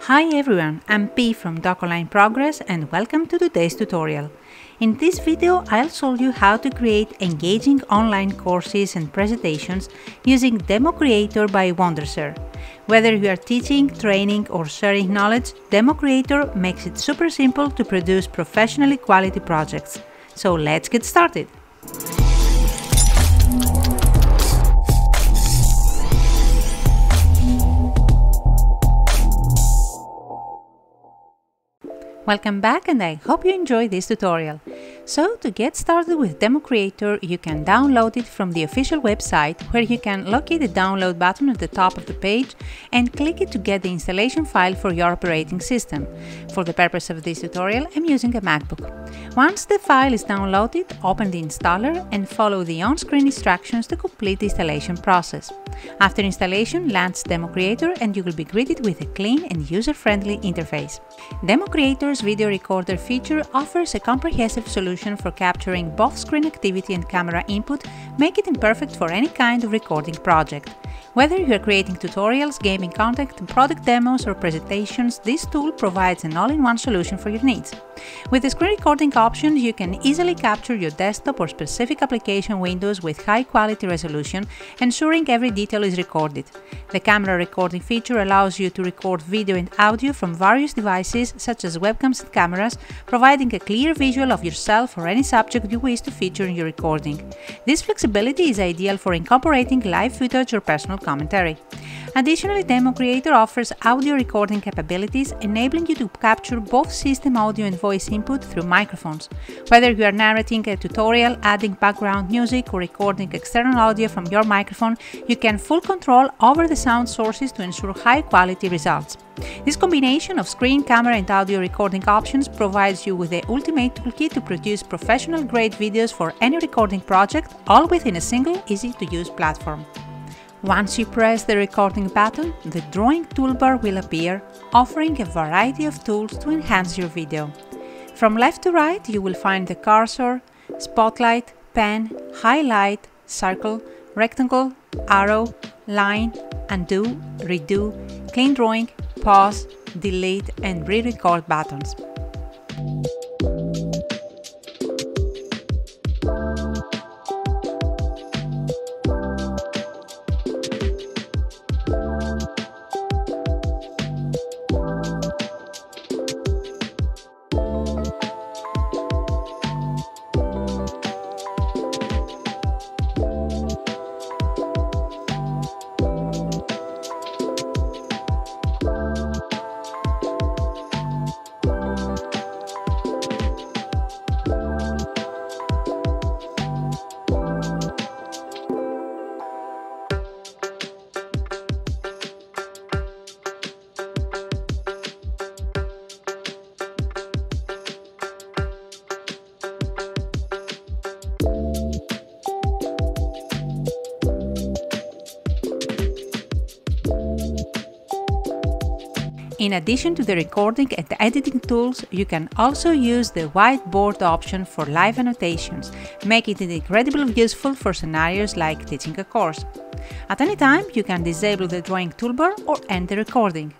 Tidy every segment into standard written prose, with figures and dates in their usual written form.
Hi everyone, I'm P from DocOnline Progress and welcome to today's tutorial. In this video, I'll show you how to create engaging online courses and presentations using Demo Creator by Wondershare. Whether you are teaching, training or sharing knowledge, Demo Creator makes it super simple to produce professionally quality projects. So let's get started. Welcome back and I hope you enjoyed this tutorial. So to get started with Demo Creator, you can download it from the official website where you can locate the download button at the top of the page and click it to get the installation file for your operating system. For the purpose of this tutorial, I'm using a MacBook. Once the file is downloaded, open the installer and follow the on-screen instructions to complete the installation process. After installation, launch Demo Creator and you will be greeted with a clean and user-friendly interface. Demo Creator's video recorder feature offers a comprehensive solution for capturing both screen activity and camera input, making it perfect for any kind of recording project. Whether you are creating tutorials, gaming content, product demos or presentations, this tool provides an all-in-one solution for your needs. With the screen recording option, you can easily capture your desktop or specific application windows with high-quality resolution, ensuring every detail is recorded. The camera recording feature allows you to record video and audio from various devices such as webcams and cameras, providing a clear visual of yourself or any subject you wish to feature in your recording. This flexibility is ideal for incorporating live footage or personal commentary. Additionally, Demo Creator offers audio recording capabilities, enabling you to capture both system audio and voice input through microphones. Whether you are narrating a tutorial, adding background music, or recording external audio from your microphone, you can full control over the sound sources to ensure high-quality results. This combination of screen, camera, and audio recording options provides you with the ultimate toolkit to produce professional-grade videos for any recording project, all within a single, easy-to-use platform. Once you press the recording button, the drawing toolbar will appear, offering a variety of tools to enhance your video. From left to right, you will find the cursor, spotlight, pen, highlight, circle, rectangle, arrow, line, undo, redo, clean drawing, pause, delete, and re-record buttons. In addition to the recording and editing tools, you can also use the whiteboard option for live annotations, making it incredibly useful for scenarios like teaching a course. At any time, you can disable the drawing toolbar or end the recording.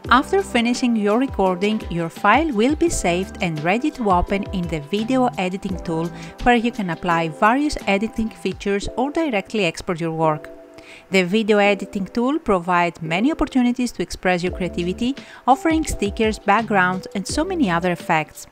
After finishing your recording, your file will be saved and ready to open in the video editing tool, where you can apply various editing features or directly export your work. The video editing tool provides many opportunities to express your creativity, offering stickers, backgrounds, and so many other effects.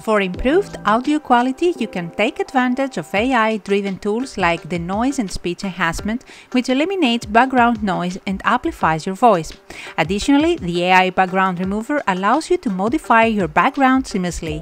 For improved audio quality, you can take advantage of AI-driven tools like the Noise and Speech Enhancement, which eliminates background noise and amplifies your voice. Additionally, the AI Background Remover allows you to modify your background seamlessly.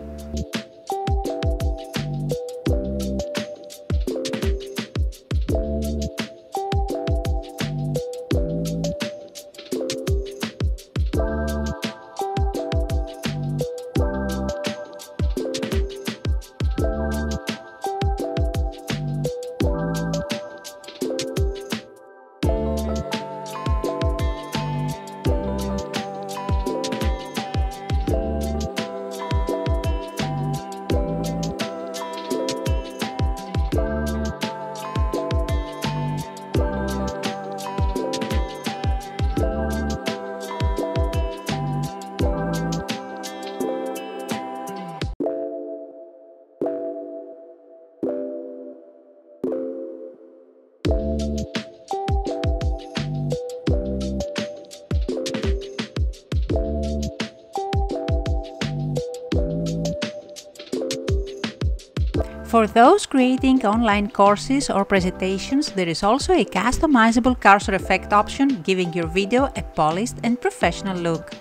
For those creating online courses or presentations, there is also a customizable cursor effect option, giving your video a polished and professional look.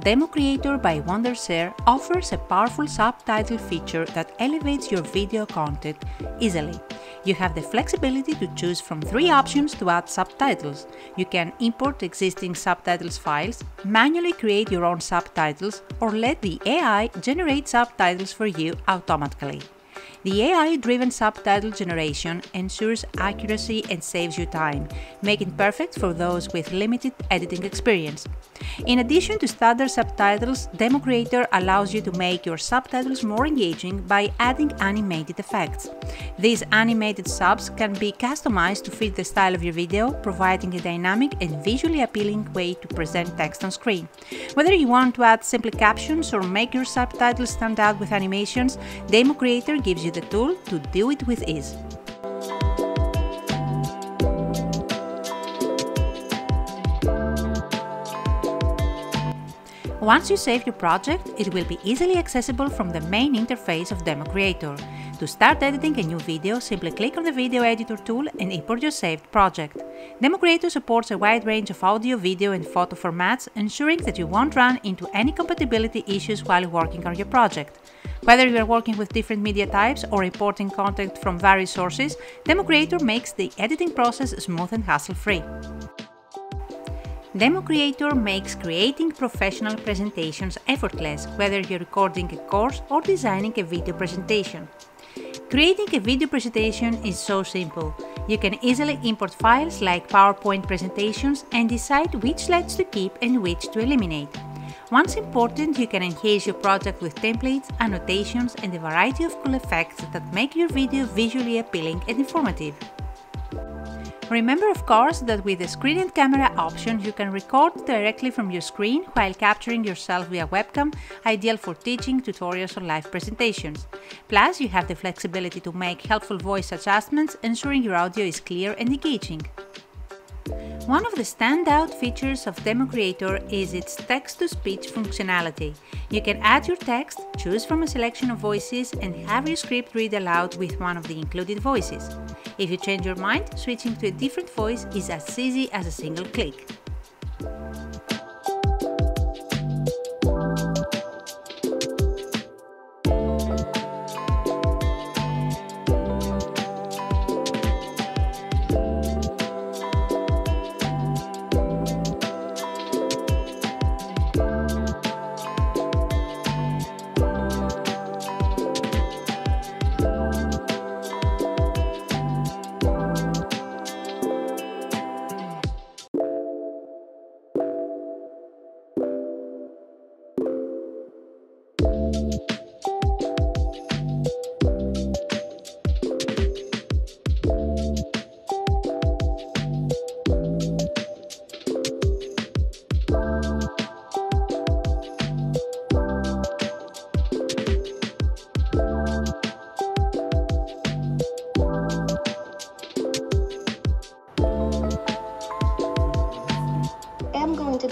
Demo Creator by Wondershare offers a powerful subtitle feature that elevates your video content easily. You have the flexibility to choose from 3 options to add subtitles. You can import existing subtitles files, manually create your own subtitles, or let the AI generate subtitles for you automatically. The AI-driven subtitle generation ensures accuracy and saves you time, making it perfect for those with limited editing experience. In addition to standard subtitles, Demo Creator allows you to make your subtitles more engaging by adding animated effects. These animated subs can be customized to fit the style of your video, providing a dynamic and visually appealing way to present text on screen. Whether you want to add simple captions or make your subtitles stand out with animations, Demo Creator gives you the tool to do it with ease. Once you save your project, it will be easily accessible from the main interface of Demo Creator. To start editing a new video, simply click on the Video Editor tool and import your saved project. Demo Creator supports a wide range of audio, video and photo formats, ensuring that you won't run into any compatibility issues while working on your project. Whether you are working with different media types or importing content from various sources, Demo Creator makes the editing process smooth and hassle-free. Demo Creator makes creating professional presentations effortless, whether you're recording a course or designing a video presentation. Creating a video presentation is so simple. You can easily import files like PowerPoint presentations and decide which slides to keep and which to eliminate. Once imported, you can enhance your project with templates, annotations, and a variety of cool effects that make your video visually appealing and informative. Remember, of course, that with the screen and camera option, you can record directly from your screen while capturing yourself via webcam, ideal for teaching, tutorials, or live presentations. Plus, you have the flexibility to make helpful voice adjustments, ensuring your audio is clear and engaging. One of the standout features of Demo Creator is its text-to-speech functionality. You can add your text, choose from a selection of voices, and have your script read aloud with one of the included voices. If you change your mind, switching to a different voice is as easy as a single click.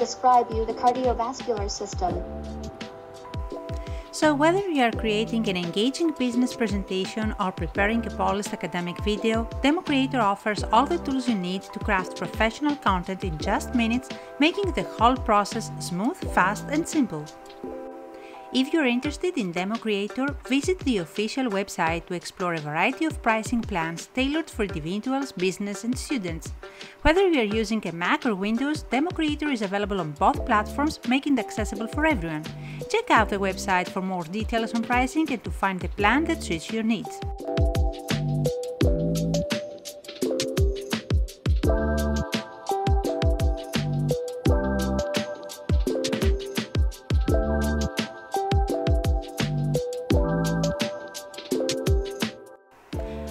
describe you the cardiovascular system. So whether you are creating an engaging business presentation or preparing a polished academic video, Demo Creator offers all the tools you need to craft professional content in just minutes, making the whole process smooth, fast and simple. If you're interested in Demo Creator, visit the official website to explore a variety of pricing plans tailored for individuals, business and students. Whether you are using a Mac or Windows, Demo Creator is available on both platforms, making it accessible for everyone. Check out the website for more details on pricing and to find the plan that suits your needs.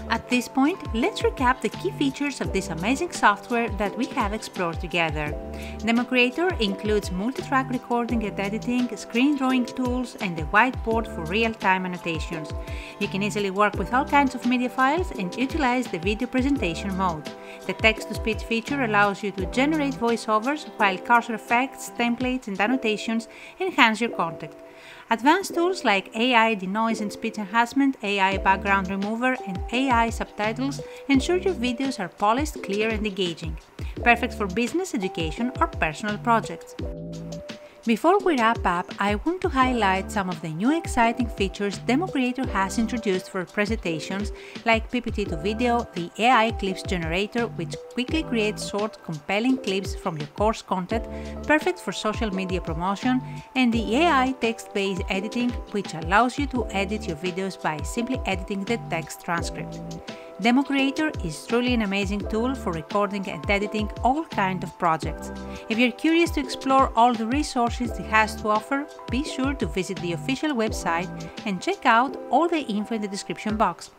At this point, let's recap the key features of this amazing software that we have explored together. Demo Creator includes multi-track recording and editing, screen drawing tools, and a whiteboard for real-time annotations. You can easily work with all kinds of media files and utilize the video presentation mode. The text-to-speech feature allows you to generate voiceovers, while cursor effects, templates, and annotations enhance your content. Advanced tools like AI denoise and speech enhancement, AI background remover, and AI subtitles ensure your videos are polished, clear, and engaging, perfect for business, education, or personal projects. Before we wrap up, I want to highlight some of the new exciting features Demo Creator has introduced for presentations, like PPT to video, the AI Clips Generator, which quickly creates short, compelling clips from your course content, perfect for social media promotion, and the AI Text-Based Editing, which allows you to edit your videos by simply editing the text transcript. Demo Creator is truly an amazing tool for recording and editing all kinds of projects. If you're curious to explore all the resources it has to offer, be sure to visit the official website and check out all the info in the description box.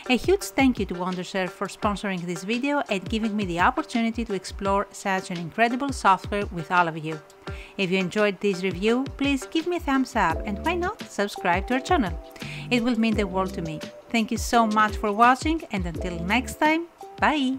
A huge thank you to Wondershare for sponsoring this video and giving me the opportunity to explore such an incredible software with all of you. If you enjoyed this review, please give me a thumbs up and why not subscribe to our channel. It will mean the world to me. Thank you so much for watching, and until next time, bye!